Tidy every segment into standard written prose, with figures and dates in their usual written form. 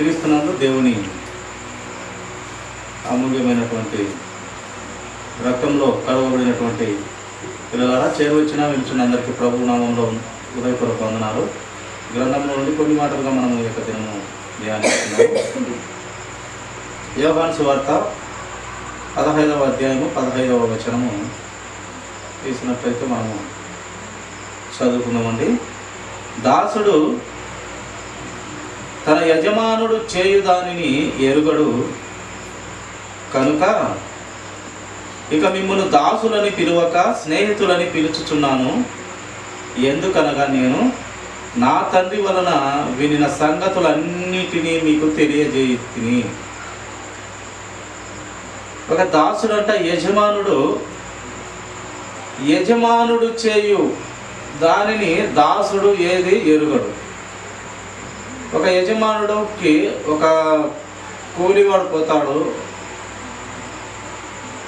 క్రీస్తునందు దేవుని అమూల్యమైనటువంటి రక్తంలో కడగబడినటువంటి పిల్లలారా, చేరువచ్చిన నిల్చున్న అందరికీ ప్రభు నామంలో హృదయపూర్వక వందనాలు. గ్రంథంలో నుండి కొన్ని మాటలుగా మనం ఈ యొక్క దినము ధ్యానిస్తున్నాము. యోహాను సువార్త 15వ అధ్యాయము 15వ వచనము తీసినట్లయితే మనము చదువుకుందామండి. దాసుడు తన యజమానుడు చేయు దానిని ఎరుగడు కనుక ఇక మిమ్మును దాసులని పిలువక స్నేహితులని పిలుచుచున్నాను. ఎందుకనగా నేను నా తండ్రి వలన వినిన సంగతులన్నిటినీ మీకు తెలియజేయుతిని. ఒక దాసుడు అంటే యజమానుడు చేయు దానిని దాసుడు ఏది ఎరుగడు. ఒక యజమానుడికి ఒక కూలివాడు పోతాడు,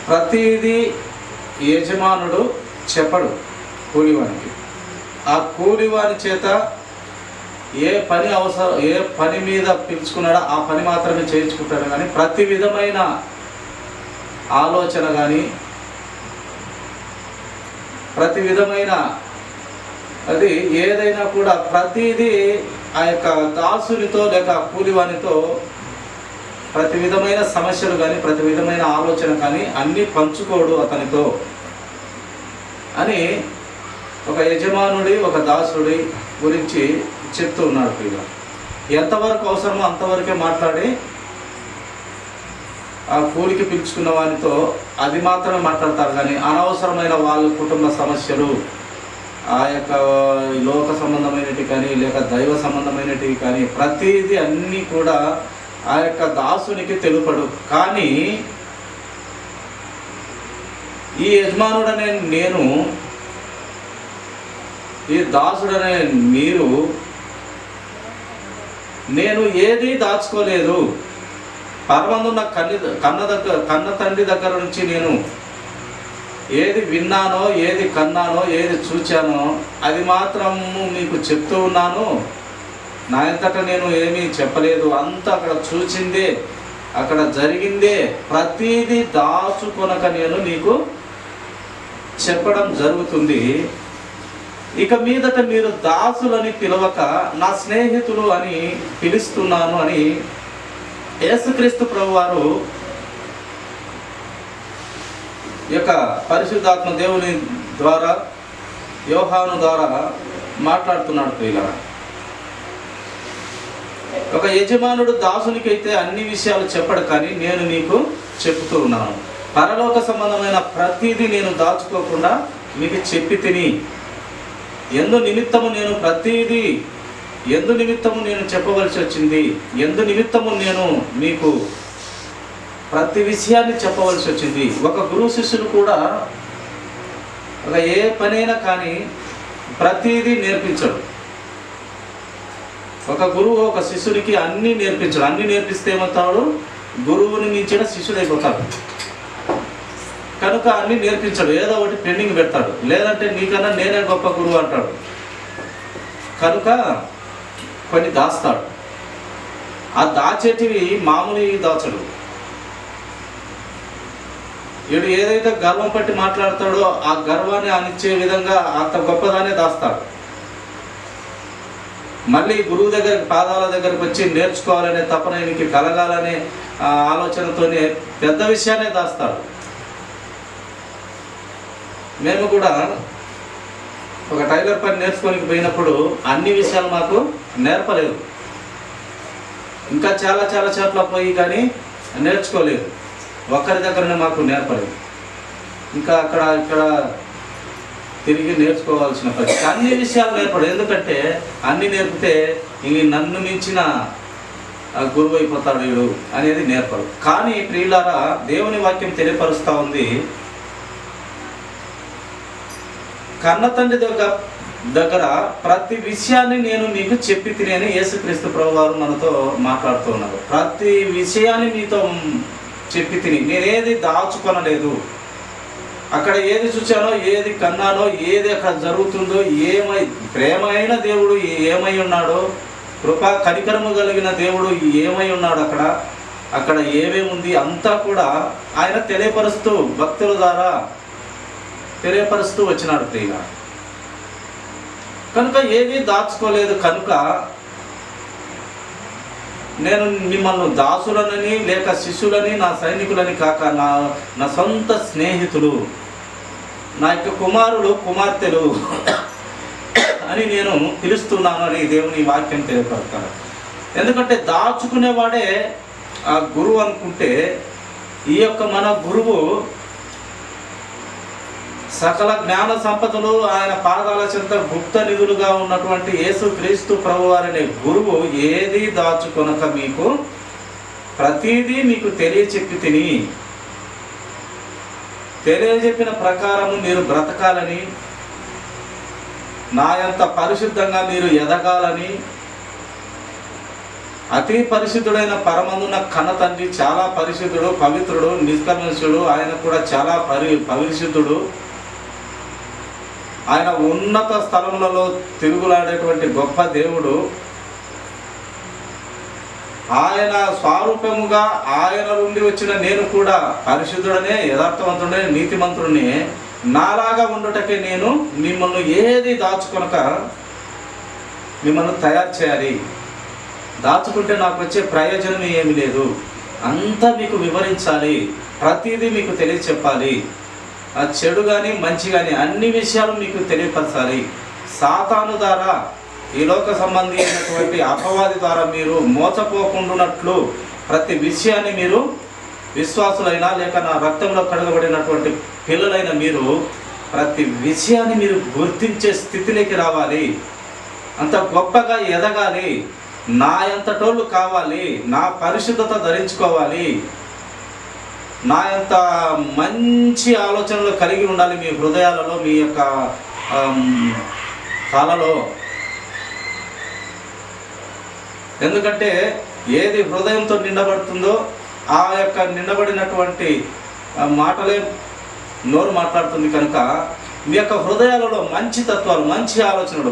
ప్రతిదీ యజమానుడు చెప్పడు కూలివానికి. ఆ కూలివాని చేత ఏ పని మీద పిలుచుకున్నాడో ఆ పని మాత్రమే చేయించుకుంటాడు. కానీ ప్రతి విధమైన ఆలోచన కానీ ప్రతి విధమైన అది ఏదైనా కూడా ప్రతిదీ ఆ యొక్క దాసునితో లేక కూలివానితో ప్రతి విధమైన సమస్యలు కానీ ప్రతి విధమైన ఆలోచన కానీ అన్నీ పంచుకోడు అతనితో అని ఒక యజమానుడి ఒక దాసుడి గురించి చెప్తూ ఉన్నాడు. ప్రియ, ఎంతవరకు అవసరమో అంతవరకే మాట్లాడి ఆ కూలికి పిలుచుకున్న వానితో అది మాత్రమే మాట్లాడతారు. కానీ అనవసరమైన వాళ్ళ కుటుంబ సమస్యలు, ఆ యొక్క లోక సంబంధమైనవి కానీ లేక దైవ సంబంధమైనవి కానీ ప్రతిదీ అన్నీ కూడా ఆ యొక్క దాసునికి తెలుపడు. కానీ ఈ యజమానుడనే నేను, ఈ దాసుడనే మీరు, నేను ఏది దాచుకోలేదు. పరమందున్న కన్న తండ్రి దగ్గర నుంచి నేను ఏది విన్నానో, ఏది కన్నానో, ఏది చూచానో అది మాత్రము మీకు చెప్తూ ఉన్నాను. నా అంతటా నేను ఏమీ చెప్పలేదు. అంతా అక్కడ చూచిందే, అక్కడ జరిగిందే, ప్రతిదీ దాచుకొనక నేను నీకు చెప్పడం జరుగుతుంది. ఇక మీదట మీరు దాసులని పిలవక నా స్నేహితులు అని పిలుస్తున్నాను అని యేసుక్రీస్తు ప్రభువారు ఈ యొక్క పరిశుద్ధాత్మ దేవుని ద్వారా యోహాను ద్వారా మాట్లాడుతున్నాడు. ప్రియులారా, ఒక యజమానుడు దాసునికి అయితే అన్ని విషయాలు చెప్పడు, కానీ నేను నీకు చెప్తూ ఉన్నాను. పరలోక సంబంధమైన ప్రతిదీ నేను దాచుకోకుండా మీకు చెప్పి తిని ఎందు నిమిత్తము నేను ప్రతిదీ ఎందు నిమిత్తము నేను చెప్పవలసి వచ్చింది, ఎందు నిమిత్తము నేను మీకు ప్రతి విషయాన్ని చెప్పవలసి వచ్చింది. ఒక గురువు శిష్యులు కూడా ఒక ఏ పనైనా కానీ ప్రతిదీ నేర్పించడు. ఒక గురువు ఒక శిష్యుడికి అన్నీ నేర్పించడు. అన్నీ నేర్పిస్తే ఏమవుతాడు? గురువుని మించిన శిష్యుడు అయిపోతాడు. కనుక అన్నీ నేర్పించడు, ఏదో ఒకటి పెండింగ్ పెడతాడు. లేదంటే నీకన్నా నేనే గొప్ప గురువు అంటాడు. కనుక కొన్ని దాస్తాడు. ఆ దాచేటివి మామూలు దాచడు. వీడు ఏదైతే గర్వం పట్టి మాట్లాడతాడో ఆ గర్వాన్ని అనిచ్చే విధంగా అంత గొప్పదానే దాస్తాడు. మళ్ళీ గురువు దగ్గరికి పాదాల దగ్గరికి వచ్చి నేర్చుకోవాలనే తపన ఈయనకి కలగాలనే ఆలోచనతోనే పెద్ద విషయాన్ని దాస్తాడు. మేము కూడా ఒక టైలర్ పని నేర్చుకోనికి పోయినప్పుడు అన్ని విషయాలు మాకు నేర్పలేదు. ఇంకా చాలా చాలా చోట్ల పోయి కానీ నేర్చుకోలేదు. ఒకరి దగ్గరనే మాకు నేర్పలేదు. ఇంకా ఇక్కడ తిరిగి నేర్చుకోవాల్సిన పరిస్థితి. అన్ని విషయాలు నేర్పడు. ఎందుకంటే అన్ని నేర్పితే ఇంక నన్ను మించిన గురువు అయిపోతాడు వీడు అనేది నేర్పడు. కానీ ప్రియులారా, దేవుని వాక్యం తెలియపరుస్తూ ఉంది, కన్న తండ్రి దగ్గర ప్రతి విషయాన్ని నేను మీకు చెప్పి తిని యేసుక్రీస్తు ప్రభువారు మనతో మాట్లాడుతూ ఉన్నారు. ప్రతి విషయాన్ని మీతో చెప్పి తిని, నేనేది దాచుకొనలేదు. అక్కడ ఏది చూచానో, ఏది కన్నానో, ఏది అక్కడ జరుగుతుందో, ప్రేమ అయిన దేవుడు ఏమై ఉన్నాడో, కృపా కనికరము కలిగిన దేవుడు ఏమై ఉన్నాడు, అక్కడ ఏమేమి ఉంది అంతా కూడా ఆయన తెలియపరుస్తూ భక్తుల ద్వారా తెలియపరుస్తూ వచ్చినాడు ప్రియుగా. కనుక ఏది దాచుకోలేదు. కనుక నేను మిమ్మల్ని దాసులనని లేక శిష్యులని, నా సైనికులని కాక నా సొంత స్నేహితులు, నా యొక్క కుమారులు కుమార్తెలు అని నేను పిలుస్తున్నాను అని దేవుని వాక్యం తెలియపడతాను. ఎందుకంటే దాచుకునేవాడే ఆ గురువు అనుకుంటే, ఈ యొక్క మన గురువు సకల జ్ఞాన సంపదలు ఆయన పాదాల చెంత గుప్త నిధులుగా ఉన్నటువంటి యేసు క్రీస్తు ప్రభువారనే గురువు ఏది దాచుకొనక మీకు ప్రతిదీ మీకు తెలియజెప్పిన ప్రకారము మీరు బ్రతకాలని, నా యంత పరిశుద్ధంగా మీరు ఎదగాలని, అతి పరిశుద్ధుడైన పరమందున కన్న తండ్రి చాలా పరిశుద్ధుడు, పవిత్రుడు, నిష్కల్మషుడు, ఆయన కూడా చాలా పరిశుద్ధుడు. ఆయన ఉన్నత స్థలములలో తిరుగులాడేటువంటి గొప్ప దేవుడు. ఆయన స్వరూపముగా ఆయన నుండి వచ్చిన నేను కూడా పరిశుద్ధుడనే, యథార్థవంతుడనే, నీతిమంతుడిని నాలాగా ఉండుటకే నేను మిమ్మల్ని ఏది దాచుకొనక మిమ్మల్ని తయారు చేయాలి. దాచుకుంటే నాకు వచ్చే ప్రయోజనం ఏమీ లేదు, అంతా మీకు వివరించాలి, ప్రతిదీ మీకు తెలియచెప్పాలి. ఆ చెడు కానీ మంచి కానీ అన్ని విషయాలు మీకు తెలియపరచాలి. సాతాను ద్వారా, ఈ లోక సంబంధి అయినటువంటి అపవాది ద్వారా మీరు మోసపోకుండానట్లు ప్రతి విషయాన్ని మీరు విశ్వాసులైనా లేక నా రక్తంలో కడగబడినటువంటి పిల్లలైన మీరు ప్రతి విషయాన్ని మీరు గుర్తించే స్థితిలోకి రావాలి. అంత గొప్పగా ఎదగాలి, నా ఎంతటోళ్ళు కావాలి, నా పరిశుద్ధత ధరించుకోవాలి, నా ఎంత మంచి ఆలోచనలు కలిగి ఉండాలి మీ హృదయాలలో, మీ యొక్క తలలో. ఎందుకంటే ఏది హృదయంతో నిండబడుతుందో ఆ యొక్క నిండబడినటువంటి మాటలే నోరు మాట్లాడుతుంది. కనుక మీ యొక్క హృదయాలలో మంచి తత్వాలు, మంచి ఆలోచనలు,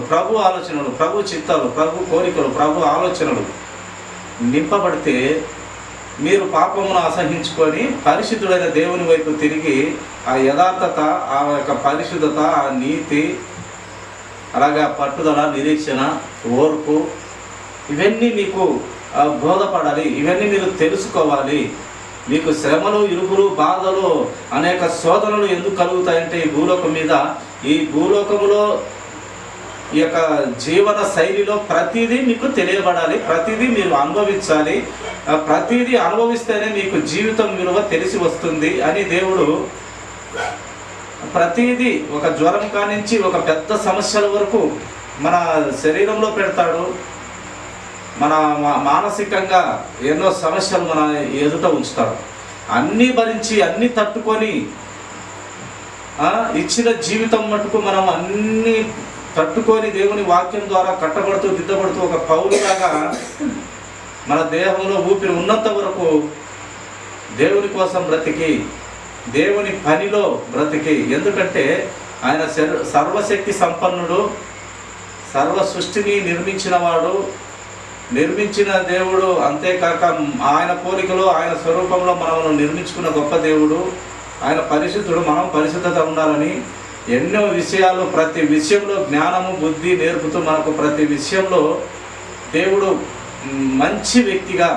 ప్రభు చిత్తాలు, ప్రభు కోరికలు, ప్రభు ఆలోచనలు నింపబడితే మీరు పాపమును అసహించుకొని పరిశుద్ధుడైన దేవుని వైపు తిరిగి ఆ యథార్థత, ఆ యొక్క పరిశుద్ధత, ఆ నీతి, అలాగే పట్టుదల, నిరీక్షణ, ఓర్పు ఇవన్నీ మీకు బోధపడాలి. ఇవన్నీ మీరు తెలుసుకోవాలి. మీకు శ్రమలు, ఇరుకులు, బాధలు, అనేక శోధనలు ఎందుకు కలుగుతాయంటే ఈ భూలోకములో ఈ యొక్క జీవన శైలిలో ప్రతిదీ మీకు తెలియబడాలి, ప్రతిదీ మీరు అనుభవించాలి. ప్రతిదీ అనుభవిస్తేనే మీకు జీవితం విలువ తెలిసి వస్తుంది అని దేవుడు ప్రతిదీ, ఒక జ్వరం కానించి ఒక పెద్ద సమస్యల వరకు మన శరీరంలో పెడతాడు. మన మానసికంగా ఎన్నో సమస్యలు మన ఎదుట ఉంచుతాడు. అన్నీ భరించి అన్నీ తట్టుకొని ఇచ్చిన జీవితం మటుకు మనం అన్నీ తట్టుకొని దేవుని వాక్యం ద్వారా కట్టబడుతూ దిద్దబడుతూ ఒక పౌరులాగా మన దేహంలో ఊపిరి ఉన్నంత వరకు దేవుని కోసం బ్రతికి, దేవుని పనిలో బ్రతికి. ఎందుకంటే ఆయన సర్వశక్తి సంపన్నుడు, సర్వ సృష్టిని నిర్మించిన దేవుడు. అంతేకాక ఆయన పోలికలో, ఆయన స్వరూపంలో మనము నిర్మించుకున్న గొప్ప దేవుడు. ఆయన పరిశుద్ధుడు, మనం పరిశుద్ధత ఉండాలని ఎన్నో విషయాలు, ప్రతి విషయంలో జ్ఞానము, బుద్ధి నేర్పుతూ మనకు ప్రతి విషయంలో దేవుడు మంచి వ్యక్తిగా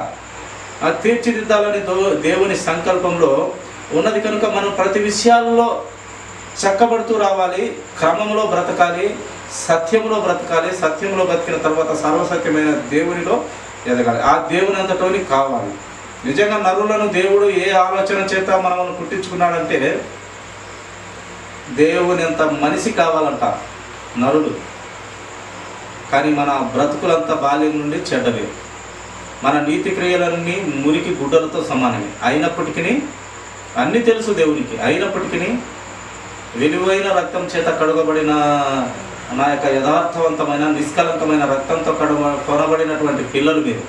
తీర్చిదిద్దాలని దేవుని సంకల్పంలో ఉన్నది. కనుక మనం ప్రతి విషయాల్లో చక్కబడుతూ రావాలి, క్రమంలో బ్రతకాలి, సత్యంలో బ్రతకాలి. సత్యంలో బ్రతికిన తర్వాత సర్వసత్యమైన దేవునిలో ఎదగాలి. ఆ దేవుని అంతటోని కావాలి. నిజంగా నరులను దేవుడు ఏ ఆలోచన చేత మనల్ని పుట్టించుకున్నాడంటే, దేవుని ఎంత మనిషి కావాలంట నరుడు. కానీ మన బ్రతుకులంతా బాల్యం నుండి చెడ్డవే, మన నీతి క్రియలన్నీ మురికి గుడ్డలతో సమానమే. అయినప్పటికీ అన్నీ తెలుసు దేవునికి, అయినప్పటికీ విలువైన రక్తం చేత కడుగబడిన నా యొక్క యథార్థవంతమైన నిష్కలంకమైన రక్తంతో కొనబడినటువంటి పిల్లలు మీరు.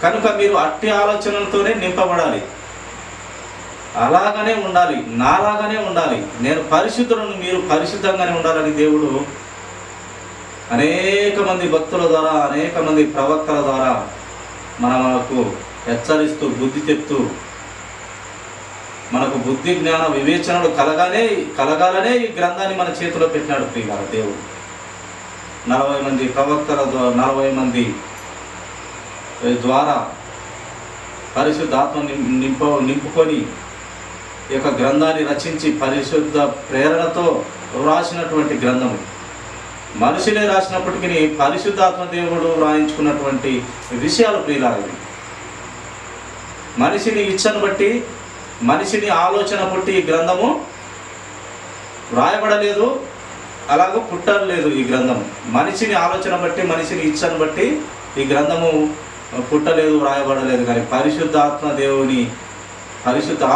కనుక మీరు అట్టి ఆలోచనలతోనే నింపబడాలి, అలాగనే ఉండాలి, నాలాగానే ఉండాలి. నేను పరిశుద్ధులను, మీరు పరిశుద్ధంగానే ఉండాలని దేవుడు అనేక మంది భక్తుల ద్వారా, అనేక మంది ప్రవక్తల ద్వారా మనకు హెచ్చరిస్తూ, బుద్ధి చెప్తూ, మనకు బుద్ధి జ్ఞాన వివేచనలు కలగాలనే ఈ గ్రంథాన్ని మన చేతిలో పెట్టినాడు ప్రియులారా దేవుడు. 40 మంది ప్రవక్తల 40 మంది ద్వారా పరిశుద్ధాత్మ నింపుకొని ఈ యొక్క గ్రంథాన్ని రచించి పరిశుద్ధ ప్రేరణతో వ్రాసినటువంటి గ్రంథము. మనుషులే రాసినప్పటికీ పరిశుద్ధాత్మ దేవుడు వ్రాయించుకున్నటువంటి విషయాలు ప్రియులారా. మనిషిని ఇచ్చను బట్టి, మనిషిని ఆలోచన బట్టి ఈ గ్రంథము వ్రాయబడలేదు, అలాగూ పుట్టలేదు. ఈ గ్రంథము మనిషిని ఆలోచన బట్టి, మనిషిని ఇచ్చను బట్టి ఈ గ్రంథము పుట్టలేదు, వ్రాయబడలేదు. కానీ పరిశుద్ధ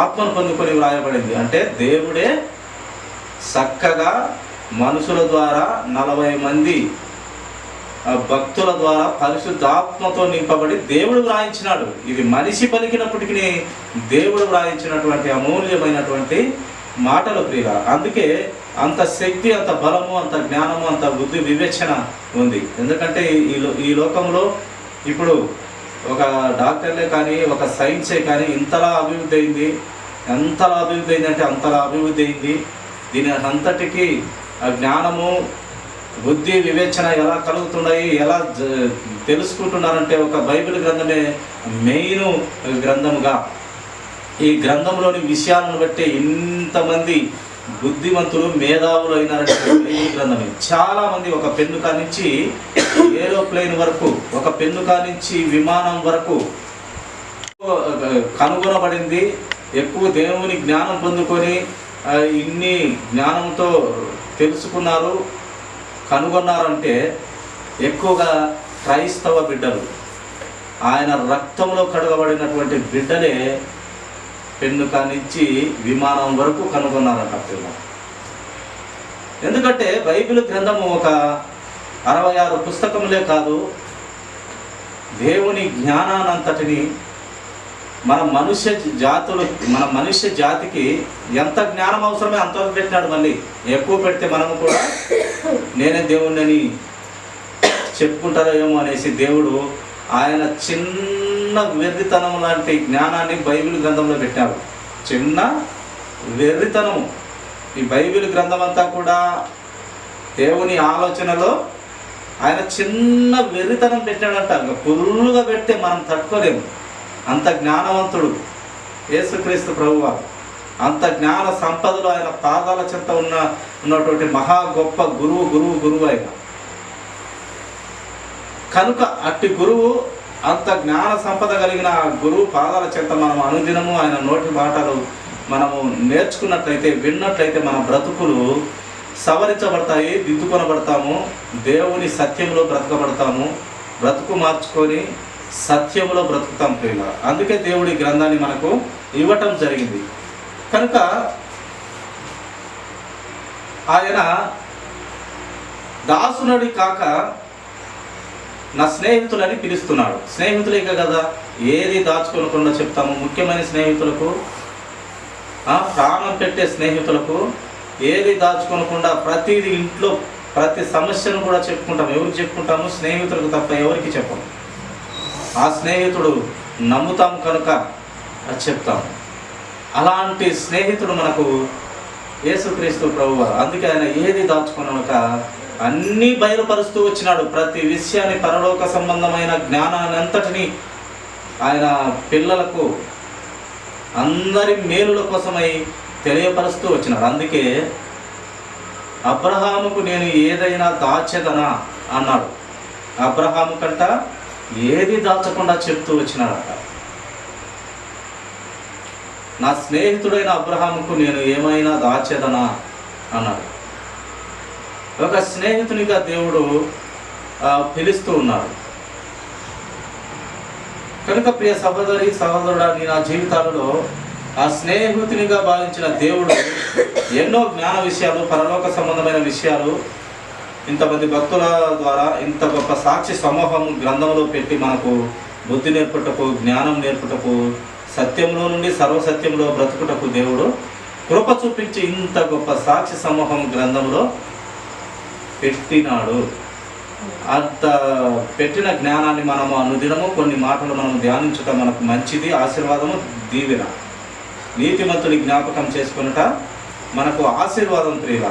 ఆత్మను పొందుకొని వ్రాయబడింది. అంటే దేవుడే చక్కగా మనుషుల ద్వారా 40 మంది భక్తుల ద్వారా పరిశుద్ధాత్మతో నింపబడి దేవుడు వ్రాయించినాడు. ఇది మనిషి పలికినప్పటికీ దేవుడు వ్రాయించినటువంటి అమూల్యమైనటువంటి మాటలు ప్రియులారా. అందుకే అంత శక్తి, అంత బలము, అంత జ్ఞానము, అంత బుద్ధి వివేచన ఉంది. ఎందుకంటే ఈ లోకంలో ఇప్పుడు ఒక డాక్టర్లే కానీ, ఒక సైన్సే కానీ ఎంతలా అభివృద్ధి అయింది అంటే అంతలా అభివృద్ధి అయింది. దీని అంతటికీ జ్ఞానము, బుద్ధి, వివేచన ఎలా కలుగుతున్నాయి, ఎలా తెలుసుకుంటున్నారంటే ఒక బైబిల్ గ్రంథమే మెయిన్ గ్రంథముగా. ఈ గ్రంథంలోని విషయాలను బట్టి ఇంతమంది బుద్ధిమంతులు, మేధావులు అయినారంటే బైబిల్ గ్రంథమే. చాలామంది ఒక పెన్ను కానించి ఏరోప్లేన్ వరకు, ఒక పెన్ను కానించి విమానం వరకు కనుగొనబడింది. ఎక్కువ దేవుని జ్ఞానం పొందుకొని ఇన్ని జ్ఞానంతో తెలుసుకున్నారు, కనుగొన్నారంటే ఎక్కువగా క్రైస్తవ బిడ్డలు, ఆయన రక్తంలో కడగబడినటువంటి బిడ్డలే పెన్ను కానించి విమానం వరకు కనుగొన్నారంట పిల్లలు. ఎందుకంటే బైబిల్ గ్రంథము ఒక 66 పుస్తకములే కాదు, దేవుని జ్ఞానానంతటిని మన మనుష్య జాతికి ఎంత జ్ఞానం అవసరమే అంత పెట్టినాడు. మళ్ళీ ఎక్కువ పెడితే మనము కూడా నేనే దేవుణ్ణి చెప్పుకుంటారో ఏమో అనేసి దేవుడు ఆయన చిన్న వెర్రితనం లాంటి జ్ఞానాన్ని బైబిల్ గ్రంథంలో పెట్టాడు. చిన్న వెర్రితనము. ఈ బైబిల్ గ్రంథం అంతా కూడా దేవుని ఆలోచనలో ఆయన చిన్న వెర్రితనం పెట్టాడంట. ఫుల్లుగా పెడితే మనం తట్టుకోలేము. అంత జ్ఞానవంతుడు యేసుక్రీస్తు ప్రభువారు. అంత జ్ఞాన సంపదలో ఆయన పాదాల చెంత ఉన్నటువంటి మహా గొప్ప గురువు ఆయన. కనుక అట్టి గురువు, అంత జ్ఞాన సంపద కలిగిన గురువు పాదాల చెంత మనం అనుదినము ఆయన నోటి మాటలు మనము నేర్చుకున్నట్లయితే, విన్నట్లయితే మన బ్రతుకులు సవరించబడతాయి, దిద్దుకొనబడతాము, దేవుని సత్యంలో బ్రతకబడతాము, బ్రతుకు మార్చుకొని సత్యంలో బ్రతుకుతాం ప్రియులారా. అందుకే దేవుడి గ్రంథాన్ని మనకు ఇవ్వటం జరిగింది. కనుక ఆయన దాసునుడి కాక నా స్నేహితులని పిలుస్తున్నాడు. స్నేహితులే కదా ఏది దాచుకోకుండా చెప్తాము. ముఖ్యమైన స్నేహితులకు, ప్రాణం పెట్టే స్నేహితులకు ఏది దాచుకోకుండా ప్రతిది ఇంట్లో ప్రతి సమస్యను కూడా చెప్పుకుంటాం. ఎవరికి చెప్పుకుంటాము? స్నేహితులకు తప్ప ఎవరికి చెప్పము. ఆ స్నేహితుడు నమ్ముతాం కనుక చెప్తాము. అలాంటి స్నేహితుడు మనకు యేసుక్రీస్తు ప్రభువారు. అందుకే ఆయన ఏది దాచుకున్నాక అన్నీ బయలుపరుస్తూ వచ్చినాడు. ప్రతి విషయాన్ని, పరలోక సంబంధమైన జ్ఞానాన్ని అంతటినీ ఆయన పిల్లలకు అందరి మేలుల కోసమై తెలియపరుస్తూ వచ్చినాడు. అందుకే అబ్రహాముకు నేను ఏదైనా దాచెదనా అన్నాడు. అబ్రహాము కంట ఏది దాచకుండా చెప్తూ వచ్చినాడట. నా స్నేహితుడైన అబ్రహాముకు నేను ఏమైనా దాచెదనా అన్నాడు. ఒక స్నేహితునిగా దేవుడు పిలుస్తూ ఉన్నాడు. కనుక ప్రియ సహోదరుడా, నీ నా జీవితాలలో ఆ స్నేహితునిగా భావించిన దేవుడు ఎన్నో జ్ఞాన విషయాలు, పరలోక సంబంధమైన విషయాలు ఇంతమంది భక్తుల ద్వారా ఇంత గొప్ప సాక్షి సమూహం గ్రంథంలో పెట్టి మనకు బుద్ధి నేర్పుటకు, జ్ఞానం నేర్పుటకు, సత్యంలో నుండి సర్వసత్యంలో బ్రతుకుటకు దేవుడు కృప చూపించి ఇంత గొప్ప సాక్షి సమూహం గ్రంథంలో పెట్టినాడు. అంత పెట్టిన జ్ఞానాన్ని మనము అనుదినము కొన్ని మాటలు మనం ధ్యానించటం మనకు మంచిది, ఆశీర్వాదము, దీవెన. నీతిమంతుని జ్ఞాపకం చేసుకున్నట మనకు ఆశీర్వాదం ప్రియుల.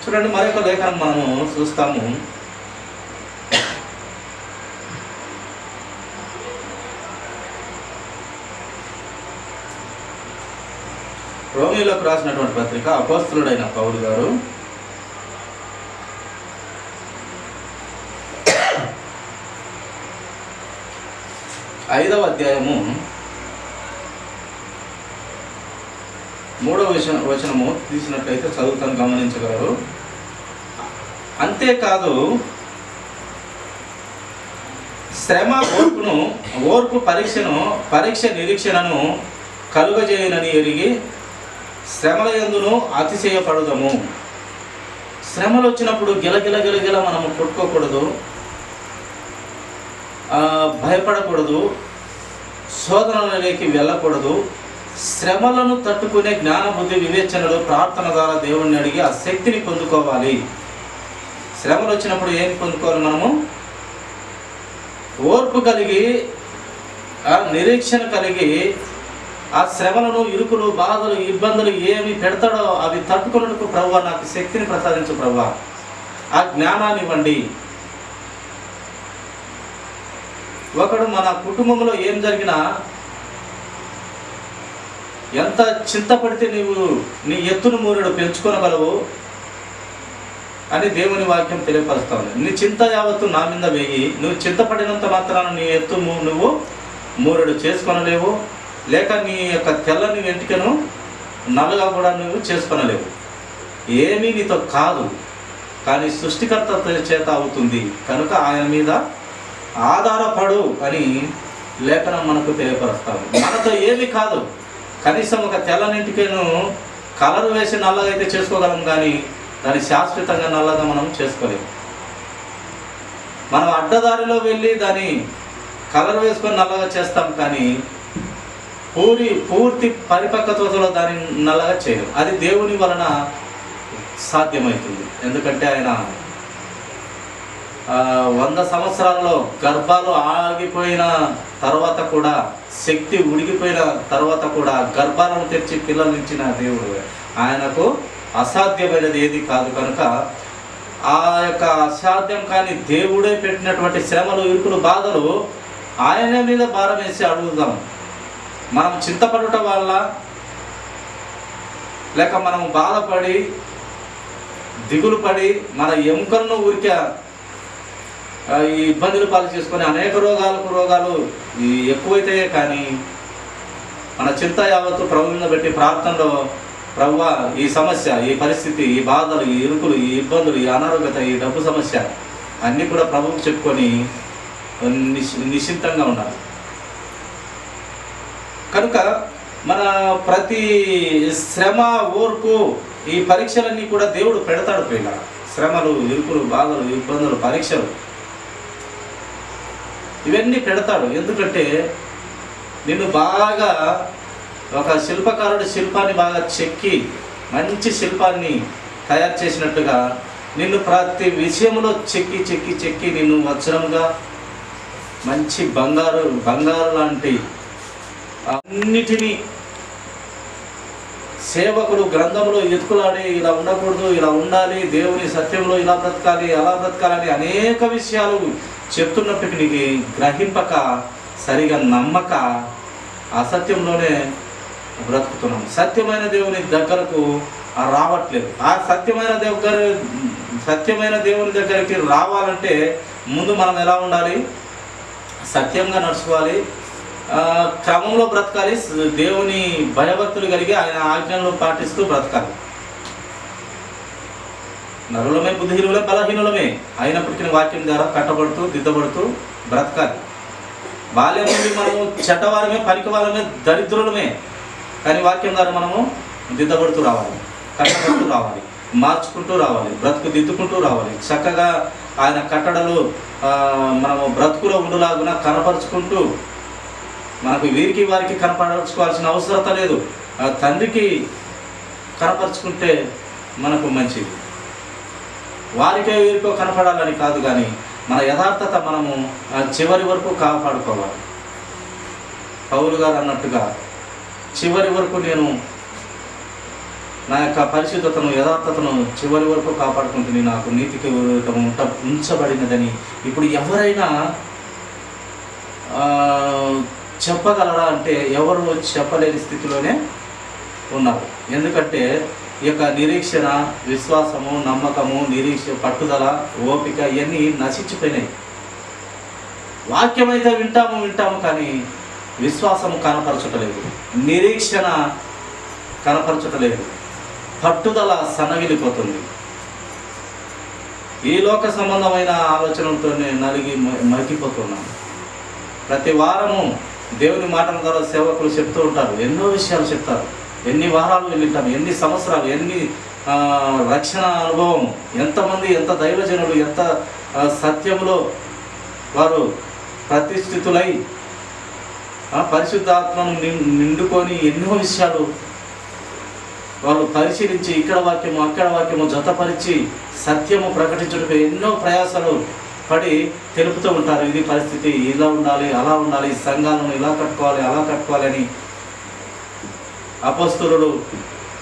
చూడండి, మరొక లేఖనం మనము చూస్తాము. రోమీయులకు రాసినటువంటి పత్రిక అపోస్తలుడైన పౌలు గారు 5వ అధ్యాయము 3వ వచనము తీసినట్లయితే చదువుతాను, గమనించగలరు. అంతేకాదు శ్రమ ఓర్పు పరీక్ష నిరీక్షణను కలుగజేయునని ఎరిగి శ్రమల యందును అతిశయపడుదము. శ్రమలు వచ్చినప్పుడు గిలగిల మనము కొట్టుకోకూడదు, భయపడకూడదు, శోధనలలోకి వెళ్ళకూడదు. శ్రమలను తట్టుకునే జ్ఞాన బుద్ధి వివేచనలు ప్రార్థన ద్వారా దేవుణ్ణి అడిగి ఆ శక్తిని పొందుకోవాలి. శ్రమలు వచ్చినప్పుడు ఏం పొందుకోవాలి? మనము ఓర్పు కలిగి, నిరీక్షణ కలిగి, ఆ శ్రమలను, ఇరుకులు, బాధలు, ఇబ్బందులు ఏమి పెడతాడో అవి తట్టుకున్నట్టుకు ప్రభువా నాకు శక్తిని ప్రసాదించు ప్రభువా, ఆ జ్ఞానాన్ని ఇవ్వండి. ఒకడు మన కుటుంబంలో ఏం జరిగినా ఎంత చింతపడితే నీవు నీ ఎత్తును మూరెడు పెంచుకొనగలవు అని దేవుని వాక్యం తెలియపరుస్తా ఉంది. నీ చింత యావత్తు నా మీద వేయి, నువ్వు చింతపడినంత మాత్రాన నీ ఎత్తు నువ్వు మూరెడు చేసుకొనలేవు, లేక నీ యొక్క తెల్లని వెంట్రుకను నల్లగా కూడా నువ్వు చేసుకొనలేవు. ఏమీ నీతో కాదు, కానీ సృష్టికర్త చేత అవుతుంది కనుక ఆయన మీద ఆధారపడు అని లేఖనం మనకు తెలియపరుస్తాము. మనతో ఏమీ కాదు, కనీసం ఒక తెల్లనింటికను కలర్ వేసి నల్లగా అయితే చేసుకోగలం, కానీ దాన్ని శాశ్వతంగా నల్లగా మనం చేసుకోలేము. మనం అడ్డదారిలో వెళ్ళి దాన్ని కలర్ వేసుకొని నల్లగా చేస్తాం, కానీ పూర్తి పరిపక్వతలో దాన్ని నల్లగా చేయలేం. అది దేవుని వలన సాధ్యమవుతుంది. ఎందుకంటే ఆయన 100 సంవత్సరాలలో గర్భాలు ఆగిపోయిన తర్వాత కూడా, శక్తి ఉడికిపోయిన తర్వాత కూడా గర్భాలను తెచ్చి పిల్లల్నిచ్చిన దేవుడు. ఆయనకు అసాధ్యమైనది ఏది కాదు. కనుక ఆ యొక్క అసాధ్యం కానీ దేవుడే పెట్టినటువంటి శ్రమలు, ఇరుకులు, బాధలు ఆయన మీద భారం వేసి అడుగుదాం. మనం చింతపడుట వల్ల, లేక మనం బాధపడి దిగులు పడి మన ఎముకలను ఊరికే ఈ ఇబ్బందులు పాలు చేసుకొని అనేక రోగాలు ఎక్కువైతాయే, కానీ మన చింత యావత్తు ప్రభు మీద పెట్టి ప్రార్థనలో ప్రభువా ఈ సమస్య, ఈ పరిస్థితి, ఈ బాధలు, ఈ ఇరుకులు, ఈ ఇబ్బందులు, ఈ అనారోగ్యత, ఈ డబ్బు సమస్య అన్నీ కూడా ప్రభువుకు చెప్పుకొని నిశ్చింతంగా ఉండాలి. కనుక మన ప్రతి శ్రమ, ఓర్పు, ఈ పరీక్షలన్నీ కూడా దేవుడు పెడతాడు. పిల్ల శ్రమలు, ఇరుకులు, బాధలు, ఇబ్బందులు, పరీక్షలు ఇవన్నీ పెడతాడు. ఎందుకంటే నిన్ను బాగా ఒక శిల్పకారుడు శిల్పాన్ని బాగా చెక్కి మంచి శిల్పాన్ని తయారు చేసినట్టుగా నిన్ను ప్రతి విషయంలో చెక్కి నిన్ను వజ్రంగా, మంచి బంగారు లాంటి అన్నిటినీ సేవకుడు గ్రంథంలో ఎత్తుకులాడి ఇలా ఉండకూడదు, ఇలా ఉండాలి, దేవుని సత్యంలో ఇలా బ్రతకాలి, అలా బ్రతకాలని అనేక విషయాలు చెప్తున్నప్పటికీ గ్రహింపక, సరిగా నమ్మక అసత్యంలోనే బ్రతుకుతున్నాం. సత్యమైన దేవుని దగ్గరకు రావట్లేదు. ఆ సత్యమైన దేవుని దగ్గరికి రావాలంటే ముందు మనం ఎలా ఉండాలి? సత్యంగా నడుచుకోవాలి, క్రమంలో బ్రతకాలి, దేవుని భయభక్తులు కలిగి ఆయన ఆజ్ఞలను పాటిస్తూ బ్రతకాలి. నరులమే, బుద్ధిహీనులమే, బలహీనులమే అయినప్పటికీ వాక్యం ద్వారా కట్టబడుతూ దిద్దబడుతూ బ్రతకాలి. బాల్యం నుండి మనము చెడ్డవారమే, పనికివారమే, దరిద్రులమే, కానీ వాక్యం ద్వారా మనము దిద్దబడుతూ రావాలి, కట్టబడుతూ రావాలి, మార్చుకుంటూ రావాలి, బ్రతుకు దిద్దుకుంటూ రావాలి. చక్కగా ఆయన కట్టడలు మనము బ్రతుకులో ఉండులాగున కనపరుచుకుంటూ, మనకు వీరికి వారికి కనపరచుకోవాల్సిన అవసరత లేదు, తండ్రికి కనపరుచుకుంటే మనకు మంచిది. వారికే వీరికో కనపడాలని కాదు, కానీ మన యథార్థత మనము చివరి వరకు కాపాడుకోవాలి. పౌలు గారు అన్నట్టుగా చివరి వరకు నేను నా యొక్క పరిశుద్ధతను, యథార్థతను చివరి వరకు కాపాడుకుంటుంది, నాకు నీతికి ఉంచబడినదని. ఇప్పుడు ఎవరైనా చెప్పగలరా అంటే ఎవరు చెప్పలేని స్థితిలోనే ఉన్నారు. ఎందుకంటే ఈ యొక్క నిరీక్షణ, విశ్వాసము, నమ్మకము, పట్టుదల, ఓపిక ఇవన్నీ నశించిపోయినాయి. వాక్యం అయితే వింటాము కానీ విశ్వాసము కనపరచటలేదు, నిరీక్షణ కనపరచటలేదు, పట్టుదల సన్నగిలిపోతుంది. ఈ లోక సంబంధమైన ఆలోచనలతోనే నలిగి మగ్గిపోతున్నాను. ప్రతి వారము దేవుని మాటల ద్వారా సేవకులు చెప్తూ ఉంటారు, ఎన్నో విషయాలు చెప్తారు. ఎన్ని వారాలు వెళ్ళింటాము, ఎన్ని సంవత్సరాలు, ఎన్ని రక్షణ అనుభవం, ఎంతమంది, ఎంత దైవజనులు, ఎంత సత్యంలో వారు ప్రతిష్ఠితులై పరిశుద్ధాత్మను నిండుకొని ఎన్నో విషయాలు వాళ్ళు పరిశీలించి ఇక్కడ వాక్యము అక్కడ వాక్యము జతపరిచి సత్యము ప్రకటించుటకు ఎన్నో ప్రయాసాలు పడి తెలుపుతూ ఉంటారు. ఇది పరిస్థితి, ఇలా ఉండాలి, అలా ఉండాలి, సంఘాలను ఇలా కట్టుకోవాలి, అలా కట్టుకోవాలి అని అపొస్తలులు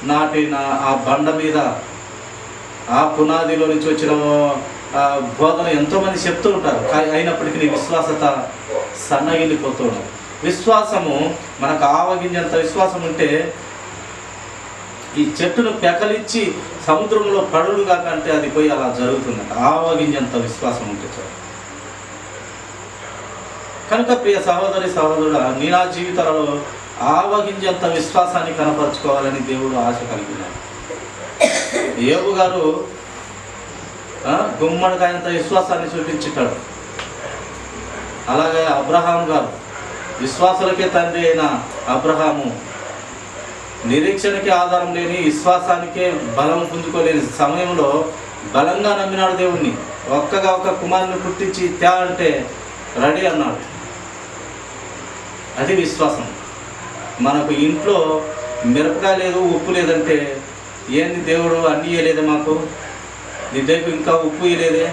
నాటిన ఆ బండ మీద, ఆ పునాదిలో నుంచి వచ్చిన బోధన ఎంతోమంది చెప్తూ ఉంటారు. అయినప్పటికీ విశ్వాసత సన్నగిల్లిపోతూ ఉన్నారు. విశ్వాసము మనకు ఆవగించేంత విశ్వాసం ఉంటే ఈ చెట్టును పెకలిచ్చి సముద్రంలో పడులుగా కంటే అది పోయి అలా జరుగుతుందంట, ఆవగించేంత విశ్వాసం ఉంటే చాలు. కనుక ప్రియ సహోదరి సహోదరుడా, నీ నా జీవితాలలో ఆవగించేంత విశ్వాసాన్ని కనపరుచుకోవాలని దేవుడు ఆశ కలిగినాడు. యోబు గారు గుమ్మడికాయంత విశ్వాసాన్ని చూపించాడు. అలాగే అబ్రహాం గారు, విశ్వాసులకే తండ్రి అయిన అబ్రహాము, నిరీక్షణకే ఆధారం లేని, విశ్వాసానికే బలం పుంజుకోలేని సమయంలో బలంగా నమ్మినాడు దేవుణ్ణి. ఒక్క కుమారుని పుట్టించి త్యా అంటే రెడీ అన్నాడు. అది విశ్వాసం. మనకు ఇంట్లో మిరపకాయ లేదు, ఉప్పు లేదంటే ఏంది దేవుడు అన్నీ ఇవ్వలేదే మాకు, దీంట్లోకి ఇంకా ఉప్పు ఇవ్వలేదే,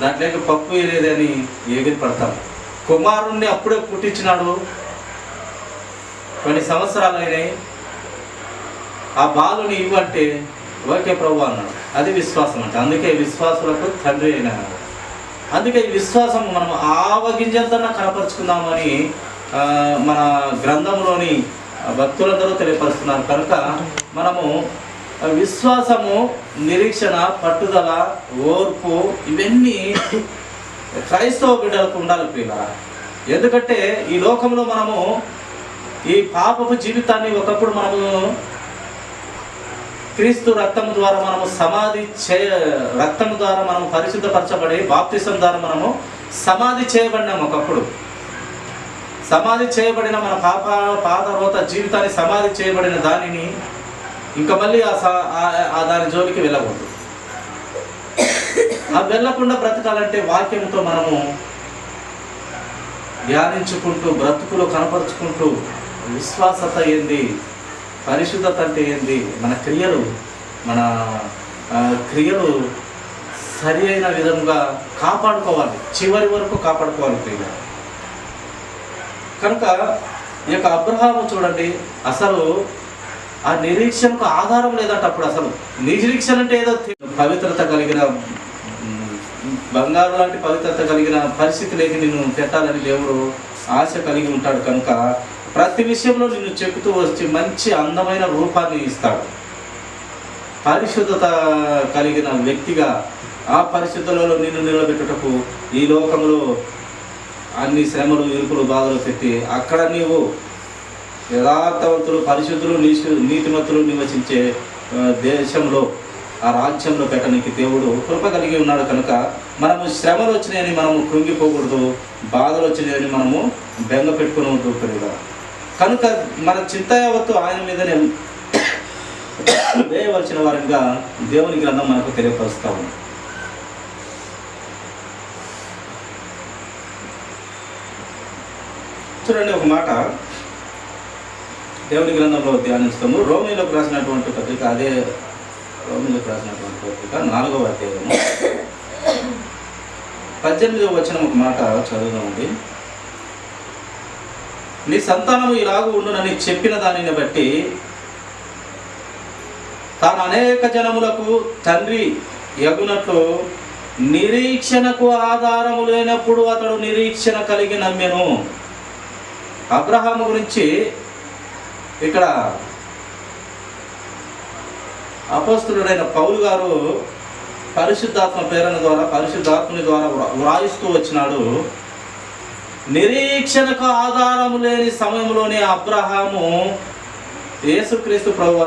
దాంట్లోకి పప్పు ఇవ్వలేదే అని ఎగిరి పడతాం. కుమారుణ్ణి అప్పుడే పుట్టించినాడు, కొన్ని సంవత్సరాలు అయినాయి, ఆ బాలుని ఇవ్వంటే ఓకే ప్రభు అన్నాడు. అది విశ్వాసం అంటే. అందుకే విశ్వాసులకు తండ్రి అయినాడు. అందుకే ఈ విశ్వాసం మనం ఆవగింజంతన్నా కనపరుచుకుందామని మన గ్రంథంలోని భక్తులందరూ తెలియపరుస్తున్నారు. కనుక మనము విశ్వాసము, నిరీక్షణ, పట్టుదల, ఓర్పు ఇవన్నీ క్రైస్తవ బిడ్డలకు ఉండాలి ప్రియులారా. ఎందుకంటే ఈ లోకంలో మనము ఈ పాపపు జీవితాన్ని ఒకప్పుడు మనము క్రీస్తు రక్తము ద్వారా మనము రక్తము ద్వారా మనము పరిశుద్ధపరచబడి బాప్తిసం ద్వారా మనము సమాధి చేయబడినాము. ఒకప్పుడు సమాధి చేయబడిన మన పాత రోత జీవితాన్ని, సమాధి చేయబడిన దానిని ఇంకా మళ్ళీ ఆ దాని జోలికి వెళ్ళకూడదు. ఆ వెళ్ళకుండా బ్రతకాలంటే వాక్యంతో మనము ధ్యానించుకుంటూ, బ్రతుకులో కనపరుచుకుంటూ, విశ్వాసత ఏంది, పరిశుద్ధత అంటే ఏంది, మన క్రియలు సరి అయిన విధంగా కాపాడుకోవాలి, చివరి వరకు కాపాడుకోవాలి ప్రియులు. కనుక ఈ యొక్క అబ్రహాము చూడండి, అసలు ఆ నిరీక్షణకు ఆధారం లేదంట. అప్పుడు అసలు నిరీక్షణ అంటే ఏదో పవిత్రత కలిగిన, బంగారు లాంటి పవిత్రత కలిగిన పరిస్థితిలోకి నిన్ను పెట్టాలని దేవుడు ఆశ కలిగి ఉంటాడు. కనుక ప్రతి విషయంలో నిన్ను చెక్కుతూ వచ్చి మంచి అందమైన రూపాన్ని ఇస్తాడు. పరిశుద్ధత కలిగిన వ్యక్తిగా ఆ పరిశుద్ధులలో నిన్ను నిలబెట్టుటకు ఈ లోకంలో అన్ని శ్రమలు, ఇరుకులు, బాధలు పెట్టి అక్కడ నీవు యథార్థవంతులు, పరిశుద్ధులు, నీతిమంతులు నివసించే దేశంలో, ఆ రాజ్యంలో పెట్టడానికి దేవుడు కృప కలిగి ఉన్నాడు. కనుక మనము శ్రమలు వచ్చినాయని మనము కృంగిపోకూడదు, బాధలు వచ్చినాయని మనము బెంగ పెట్టుకుని కదా. కనుక మన చింత యావత్తు ఆయన మీదనే వేయవలసిన వారిగా దేవుని గ్రంథం మనకు తెలియపరుస్తా ఉంది. చూడండి, ఒక మాట దేవుని గ్రంథంలో ధ్యానిస్తాము. రోమీలకు రాసినటువంటి పత్రిక, అదే రోమీలకు రాసినటువంటి పత్రిక 4వ అధ్యాయము 18వ వచనం ఒక మాట చదువుదామండి. నీ సంతానము ఇలాగూ ఉండునని చెప్పిన దానిని బట్టి తాను అనేక జనములకు తండ్రి యగునట్లు నిరీక్షణకు ఆధారము లేనప్పుడు అతడు నిరీక్షణ కలిగి నమ్మెను. అబ్రహాము గురించి ఇక్కడ అపోస్తలుడైన పౌలు గారు పరిశుద్ధాత్మ ప్రేరణ ద్వారా, పరిశుద్ధాత్ముని ద్వారా వ్రాయిస్తూ వచ్చినాడు. నిరీక్షణకు ఆధారము లేని సమయంలోనే అబ్రహాము యేసుక్రీస్తు ప్రభువు